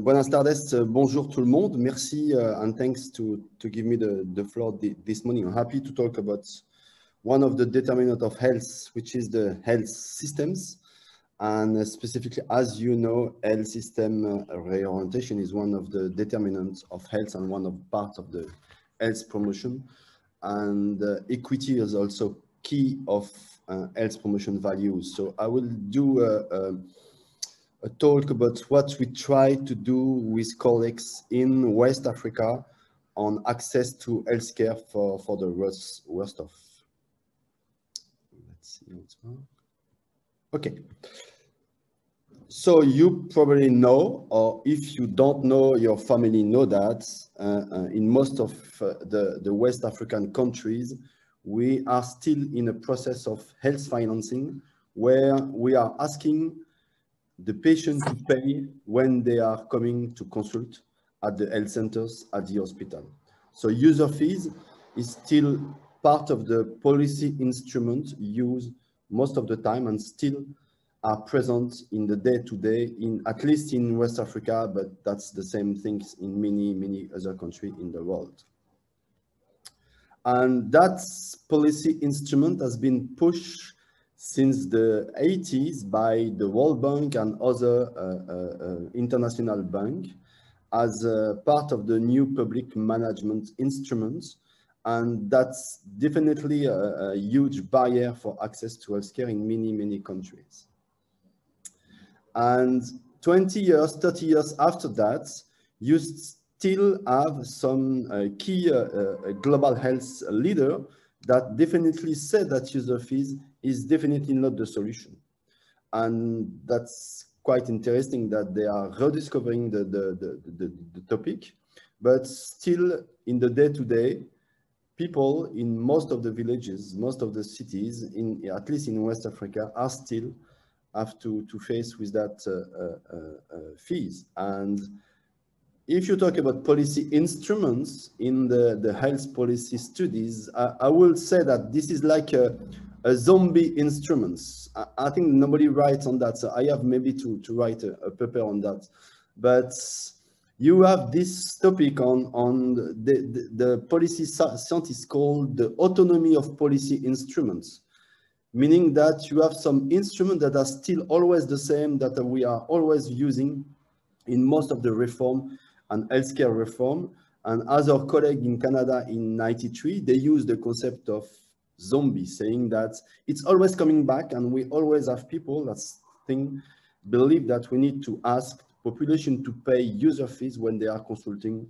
Buenas tardes, bonjour tout le monde. Merci and thanks to give me the floor this morning. I'm happy to talk about one of the determinants of health, which is the health systems. And specifically, as you know, health system reorientation is one of the determinants of health and one of part of the health promotion. And equity is also key of health promotion values. So I will do a talk about what we try to do with colleagues in West Africa on access to healthcare for the worst off. Let's see what's wrong. Okay. So you probably know, or if you don't know, your family know that in most of the West African countries, we are still in a process of health financing where we are asking the patient to pay when they are coming to consult at the health centers, at the hospital. So user fees is still part of the policy instrument used most of the time and still are present in the day-to-day, at least in West Africa, but that's the same things in many other countries in the world. And that policy instrument has been pushed since the 80s by the World Bank and other international banks as part of the new public management instruments. And that's definitely a huge barrier for access to healthcare in many countries. And 20 years, 30 years after that, you still have some key global health leader that definitely said that user fees is definitely not the solution. And that's quite interesting that they are rediscovering the topic, but still in the day-to-day, people in most of the villages, most of the cities, at least in West Africa, are still have to face with that fees. And if you talk about policy instruments in the health policy studies, I will say that this is like a zombie instruments. I think nobody writes on that, so I have maybe to write a paper on that. But you have this topic on the policy scientists called the autonomy of policy instruments, meaning that you have some instruments that are still always the same, that we are always using in most of the reform and healthcare reform. And as our colleague in Canada in '93, they use the concept of zombie, saying that it's always coming back, and we always have people that believe that we need to ask population to pay user fees when they are consulting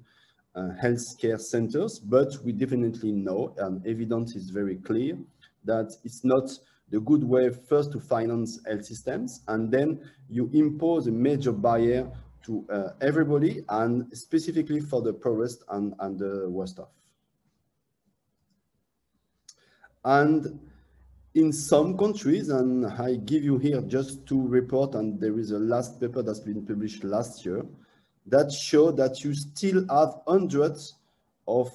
healthcare centers. But we definitely know, and evidence is very clear, that it's not the good way first to finance health systems, and then you impose a major barrier to everybody, and specifically for the poorest and the worst off. And in some countries, and I give you here just two reports, and there is a last paper that's been published last year that show that you still have hundreds of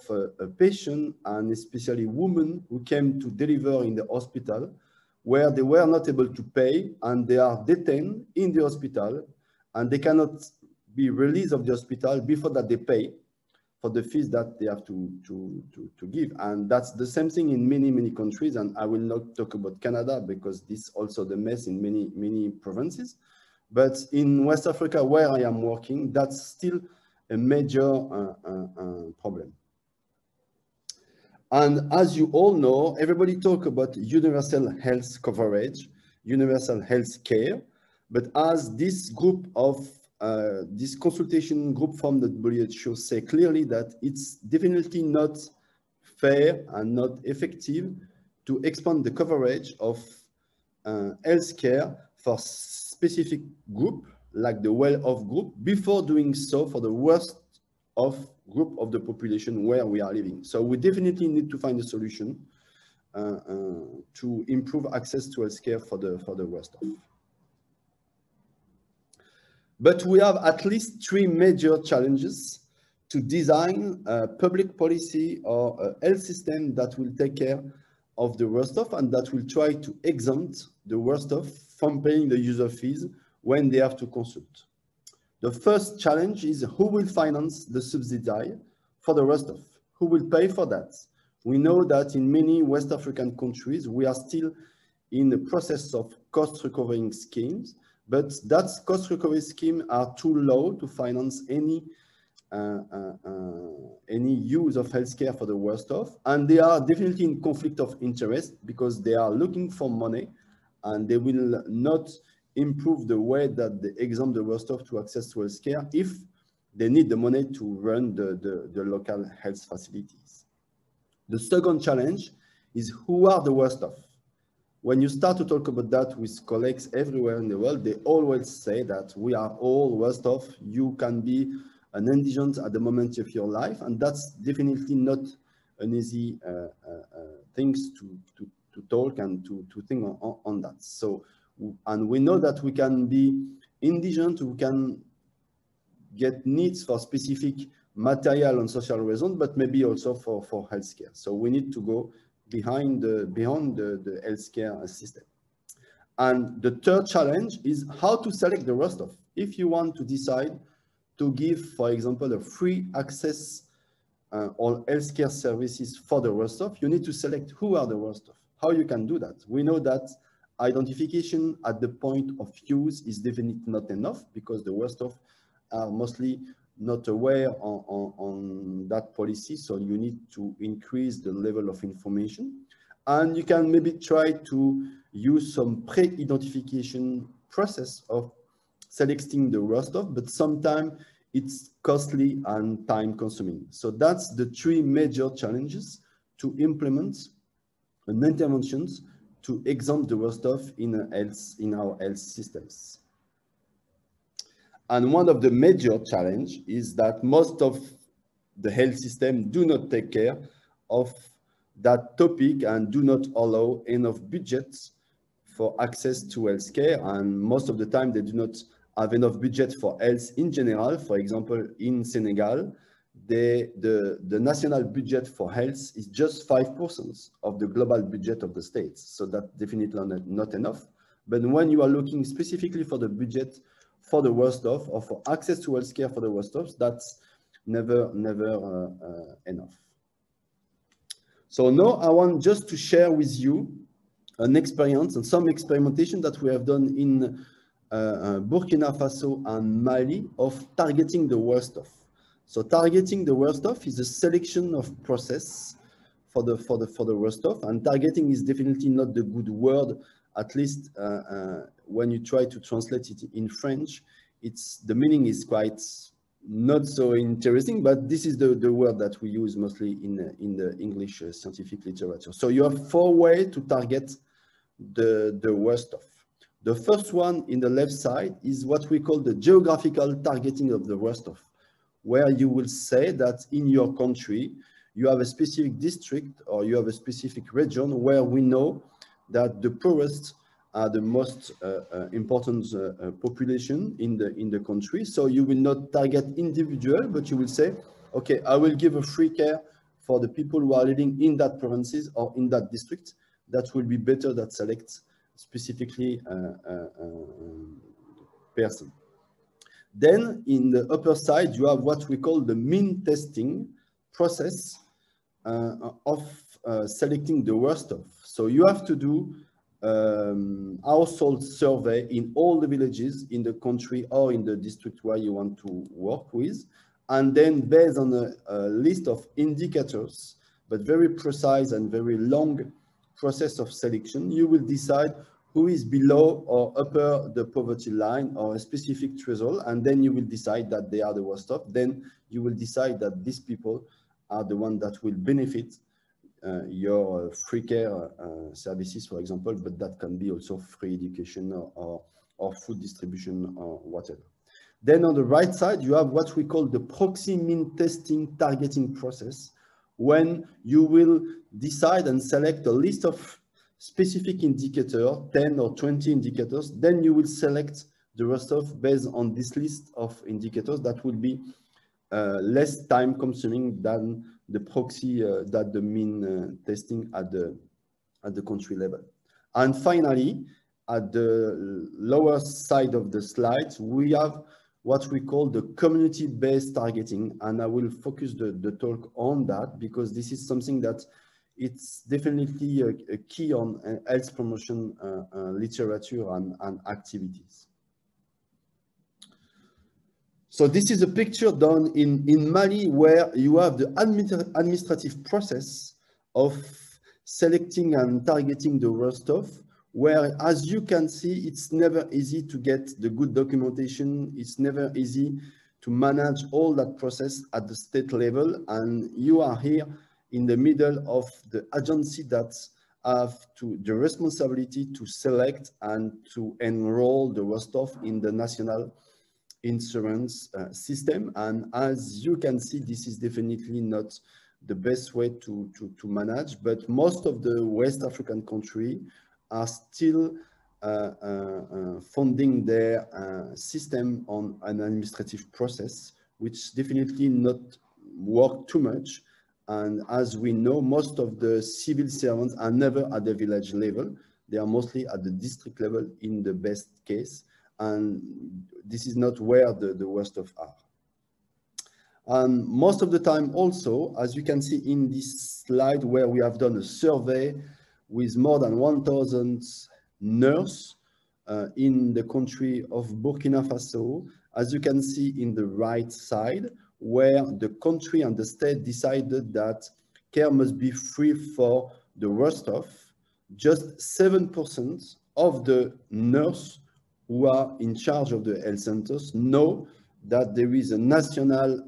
patients, and especially women, who came to deliver in the hospital where they were not able to pay, and they are detained in the hospital, and they cannot be released of the hospital before that they pay for the fees that they have to give. And that's the same thing in many countries. And I will not talk about Canada because this is also the mess in many provinces. But in West Africa, where I am working, that's still a major problem. And as you all know, everybody talk about universal health coverage, universal health care. But as this group of this consultation group from the WHO say clearly that it's definitely not fair and not effective to expand the coverage of healthcare for specific group, like the well-off group, before doing so for the worst-off group of the population where we are living. So we definitely need to find a solution to improve access to healthcare for the worst-off. But we have at least three major challenges to design a public policy or a health system that will take care of the worst off and that will try to exempt the worst off from paying the user fees when they have to consult. The first challenge is who will finance the subsidy for the Rostov? Who will pay for that? We know that in many West African countries, we are still in the process of cost recovering schemes, but that cost recovery scheme are too low to finance any use of healthcare for the Rostov, and they are definitely in conflict of interest because they are looking for money, and they will not improve the way that they exempt the Rostov to access to healthcare if they need the money to run the local health facilities. The second challenge is who are the Rostov? When you start to talk about that with colleagues everywhere in the world, they always say that we are all Rostov. You can be an indigent at the moment of your life, and that's definitely not an easy things to talk and to think on that. So, and we know that we can be indigent, we can get needs for specific material and social reasons, but maybe also for healthcare. So we need to go beyond the healthcare system. And the third challenge is how to select the Rostov. If you want to decide to give, for example, a free access on healthcare services for the Rostov, you need to select who are the Rostov. How you can do that? We know that identification at the point of use is definitely not enough because the Rostov are mostly not aware on that policy. So you need to increase the level of information. And you can maybe try to use some pre-identification process of selecting the Rostov, but sometimes it's costly and time consuming. So that's the three major challenges to implement an interventions to exempt the Rostov in our health systems. And one of the major challenges is that most of the health system do not take care of that topic and do not allow enough budgets for access to healthcare. And most of the time, they do not have enough budget for health in general. For example, in Senegal, the national budget for health is just 5% of the global budget of the states. So that's definitely not enough. But when you are looking specifically for the budget for the Rostov or for access to healthcare for the Rostovs, that's never enough. So now I want just to share with you an experience and some experimentation that we have done in Burkina Faso and Mali of targeting the Rostov. So targeting the Rostov is a selection of process for the Rostov, and targeting is definitely not the good word. At least when you try to translate it in French, the meaning is quite not so interesting, but this is the word that we use mostly in the English scientific literature. So you have 4 ways to target the Rostov. The first one in the left side is what we call the geographical targeting of the Rostov, where you will say that in your country, you have a specific district or you have a specific region where we know that the poorest are the most important population in the country. So you will not target individual, but you will say, okay, I will give a free care for the people who are living in that provinces or in that district. That will be better that selects specifically person. Then in the upper side, you have what we call the mean testing process of selecting the Rostov. So you have to do household survey in all the villages in the country or in the district where you want to work with. And then based on a list of indicators, but very precise and very long process of selection, you will decide who is below or upper the poverty line or a specific threshold, and then you will decide that they are the worst off. Then you will decide that these people are the ones that will benefit your free care services, for example, but that can be also free education or food distribution or whatever. Then on the right side, you have what we call the proxy mean testing targeting process, when you will decide and select a list of specific indicator, 10 or 20 indicators, then you will select the Rostov based on this list of indicators that will be less time consuming than the proxy, that the mean testing at the country level. And finally, at the lower side of the slide, we have what we call the community-based targeting, and I will focus the talk on that because this is something that it's definitely a key on health promotion literature and activities. So this is a picture done in Mali where you have the administrative process of selecting and targeting the Rostov, where, as you can see, it's never easy to get the good documentation. It's never easy to manage all that process at the state level. And you are here in the middle of the agency that have the responsibility to select and to enroll the Rostov in the national insurance system. And as you can see, this is definitely not the best way to manage, but most of the West African countries are still funding their system on an administrative process, which definitely not work too much. And as we know, most of the civil servants are never at the village level. They are mostly at the district level in the best case. And this is not where the worst of are. And most of the time also, as you can see in this slide where we have done a survey with more than 1,000 nurses in the country of Burkina Faso, as you can see in the right side, where the country and the state decided that care must be free for the worst of, just 7% of the nurses who are in charge of the health centers know that there is a national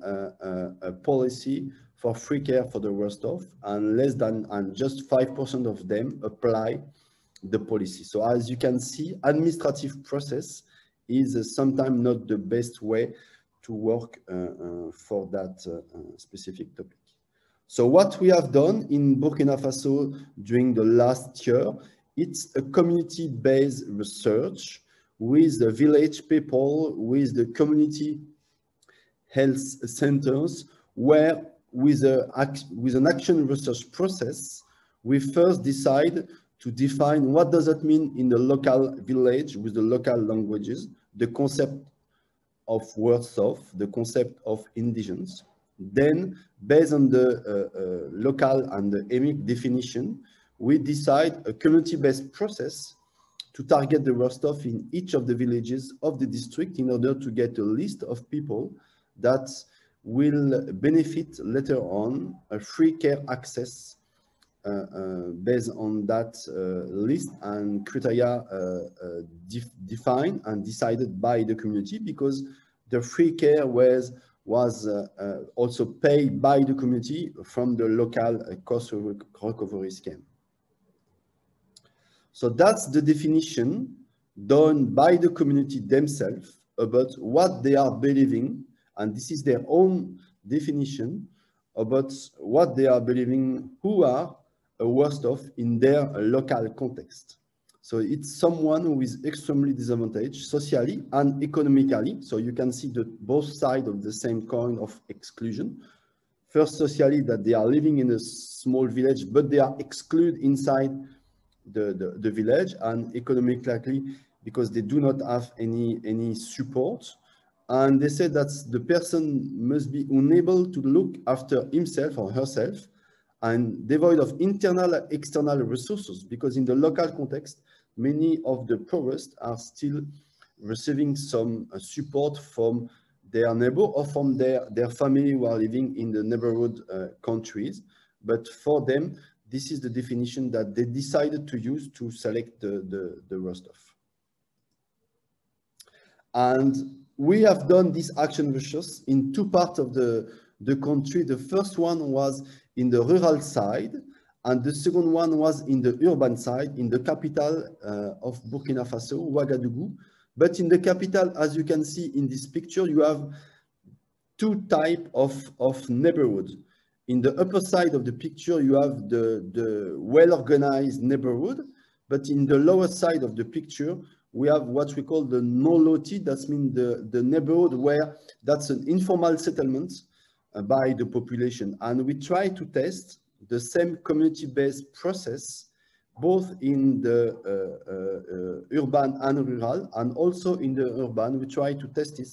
policy for free care for the worst off, and just 5% of them apply the policy. So as you can see, administrative process is sometimes not the best way to work for that specific topic. So what we have done in Burkina Faso during the last year, it's a community-based research with the village people, with the community health centers, where with an action research process, we first decide to define what does it mean in the local village with the local languages, the concept of words of, the concept of indigenous. Then, based on the local and the EMIC definition, we decide a community-based process to target the worst of in each of the villages of the district in order to get a list of people that will benefit later on a free care access based on that list and criteria defined and decided by the community, because the free care was also paid by the community from the local cost recovery scheme. So that's the definition done by the community themselves about what they are believing, and this is their own definition about what they are believing, who are a worst off in their local context. So it's someone who is extremely disadvantaged socially and economically. So you can see both sides of the same coin of exclusion. First, socially, that they are living in a small village, but they are excluded inside the village, and economically because they do not have any support. And they say that the person must be unable to look after himself or herself and devoid of internal and external resources, because in the local context, many of the poorest are still receiving some support from their neighbor or from their family who are living in the neighborhood countries. But for them, this is the definition that they decided to use to select the Rostov. And we have done this action research in two parts of the country. The first one was in the rural side, and the second one was in the urban side, in the capital of Burkina Faso, Ouagadougou. But in the capital, as you can see in this picture, you have two types of neighborhoods. In the upper side of the picture, you have the well-organized neighborhood, but in the lower side of the picture, we have what we call the non-loti. That means the neighborhood where that's an informal settlement by the population. And we try to test the same community-based process, both in the urban and rural, and also in the urban. We try to test it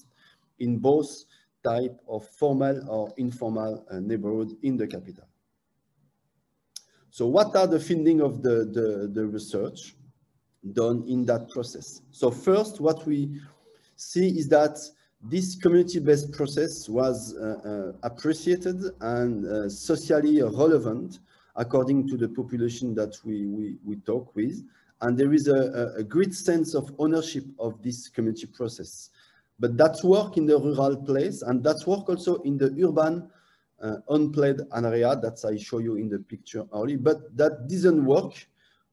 in both type of formal or informal neighborhood in the capital. So what are the findings of the research done in that process? So first, what we see is that this community-based process was appreciated and socially relevant according to the population that we talk with. And there is a great sense of ownership of this community process. But that's work in the rural place, and that's work also in the urban unplayed area that I show you in the picture early. But that didn't work,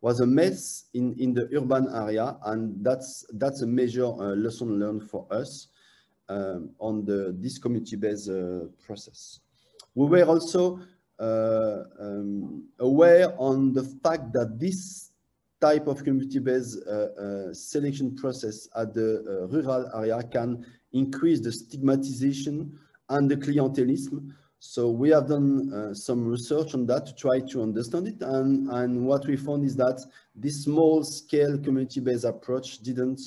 was a mess in the urban area, and that's a major lesson learned for us on this community-based process. We were also aware on the fact that this type of community-based selection process at the rural area can increase the stigmatization and the clientelism. So we have done some research on that to try to understand it, and what we found is that this small-scale community-based approach didn't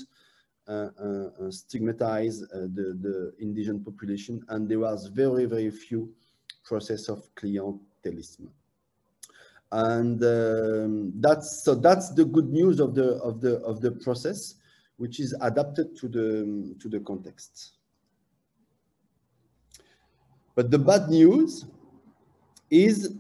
stigmatize the indigenous population, and there was very, very few process of clientelism. And that's the good news of the process, which is adapted to the context. But the bad news is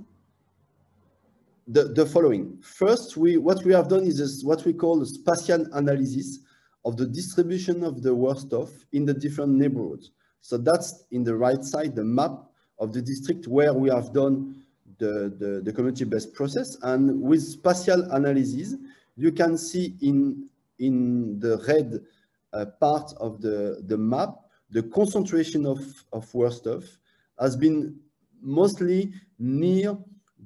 the following. First, what we have done is what we call a spatial analysis of the distribution of the worst off in the different neighborhoods. So that's in the right side, the map of the district where we have done the community-based process. And with spatial analysis, you can see in the red part of the map, the concentration of worst off has been mostly near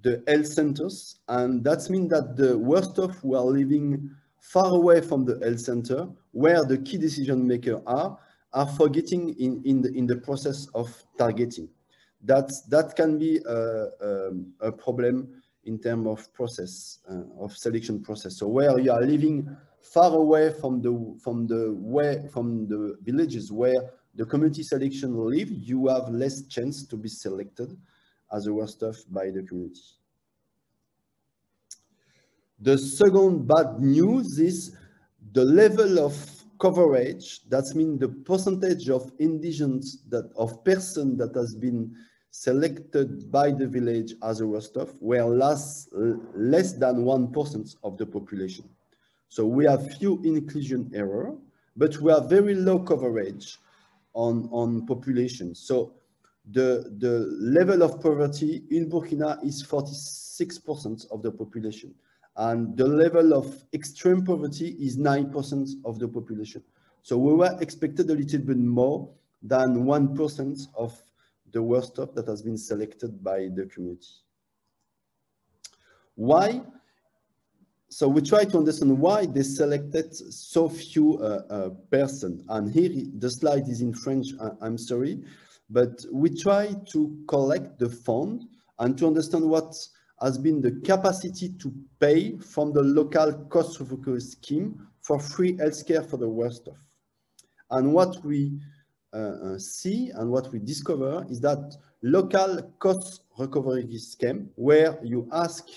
the health centers, and that means that the worst off who are living far away from the health center, where the key decision makers are forgetting in the process of targeting. That can be a problem in terms of process of selection process. So where you are living far away from the villages where the community selection live, you have less chance to be selected as a worst off by the community. The second bad news is the level of coverage. That means the percentage of indigents of person that has been selected by the village as a worst off were less than 1% of the population. So we have few inclusion error, but we have very low coverage on population. So the level of poverty in Burkina is 46% of the population, and the level of extreme poverty is 9% of the population. So we were expected a little bit more than 1% of the worst off that has been selected by the community. Why? So we try to understand why they selected so few persons. And here the slide is in French, I'm sorry, but we try to collect the fund and to understand what has been the capacity to pay from the local cost recovery scheme for free healthcare for the worst off. And what we see and what we discover is that local cost recovery scheme, where you ask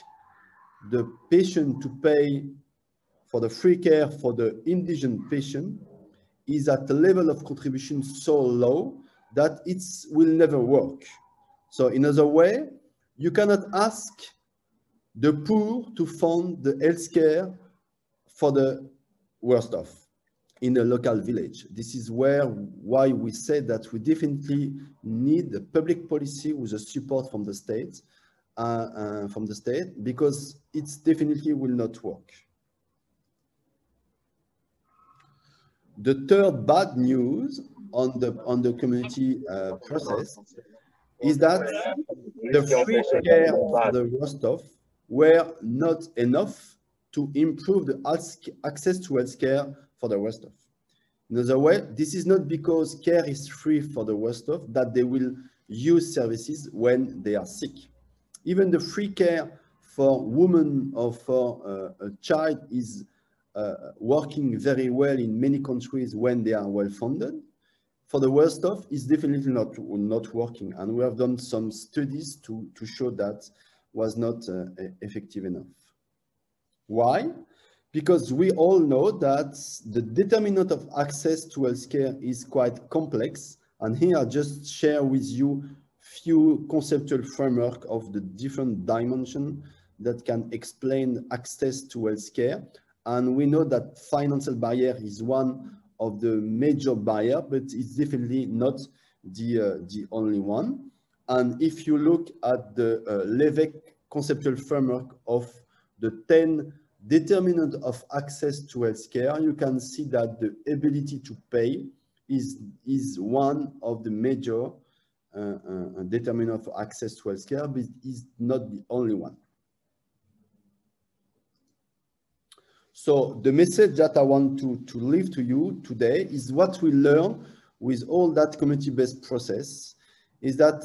the patient to pay for the free care for the indigent patient, is at a level of contribution so low that it will never work. So in other way, you cannot ask the poor to fund the healthcare for the worst off in a local village. This is why we say that we definitely need a public policy with a support from the state, because it definitely will not work. The third bad news on the community process is that the free care for the worst off were not enough to improve the access to health care for the worst off. In other way, this is not because care is free for the worst off that they will use services when they are sick. Even the free care for women or for a child is working very well in many countries when they are well funded. for the worst off is definitely not working. And we have done some studies to show that was not effective enough. Why? Because we all know that the determinant of access to healthcare is quite complex. And here I just share with you few conceptual framework of the different dimensions that can explain access to healthcare. And we know that financial barrier is one of the major barrier, but it's definitely not the only one. And if you look at the Lévesque conceptual framework of the 10 determinant of access to healthcare, you can see that the ability to pay is one of the major determinant of access to healthcare, but is not the only one. So the message that I want to leave to you today is what we learn with all that community-based process is that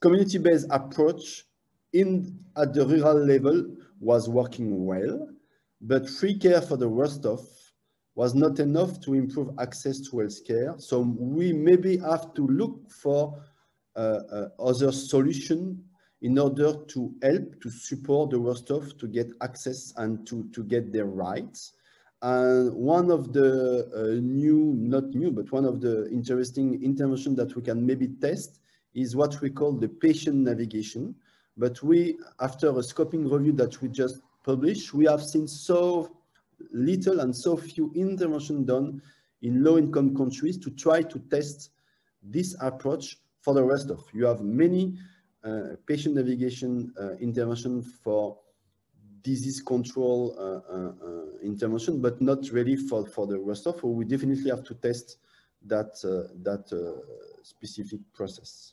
community-based approach at the rural level was working well, but free care for the worst off was not enough to improve access to healthcare. So we maybe have to look for other solution in order to help to support the worst off to get access and to get their rights. And one of the one of the interesting intervention that we can maybe test is what we call the patient navigation. But we, after a scoping review that we just published, we have seen so little and so few interventions done in low-income countries to try to test this approach for the rest of. You have many patient navigation intervention for disease control intervention, but not really for the rest of. So we definitely have to test that specific process.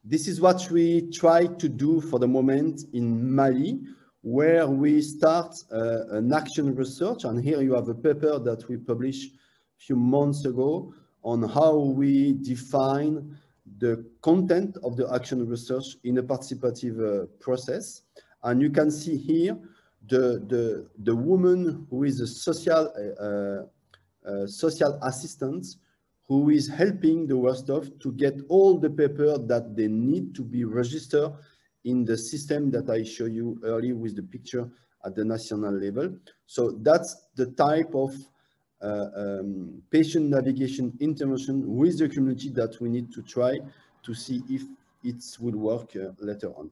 This is what we try to do for the moment in Mali, where we start an action research. And here you have a paper that we published a few months ago on how we define the content of the action research in a participative process. And you can see here the woman who is a social assistant who is helping the worst off to get all the paper that they need to be registered in the system that I show you earlier with the picture at the national level. So that's the type of patient navigation intervention with the community that we need to try to see if it will work later on.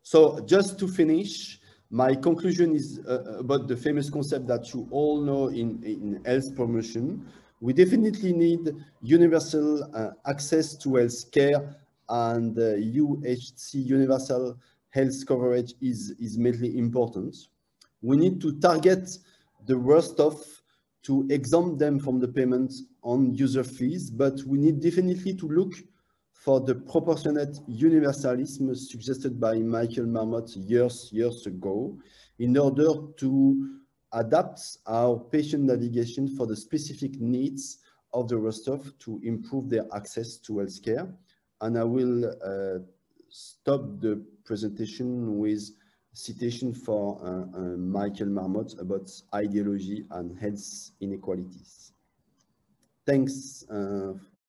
So just to finish, my conclusion is about the famous concept that you all know in health promotion. We definitely need universal access to health care, and UHC, universal health coverage, is mainly important. We need to target the worst off to exempt them from the payments on user fees, but we need definitely to look for the proportionate universalism suggested by Michael Marmot years ago in order to adapt our patient navigation for the specific needs of the worst off to improve their access to healthcare. And I will stop the presentation with citation for Michael Marmot about ideology and health inequalities. Thanks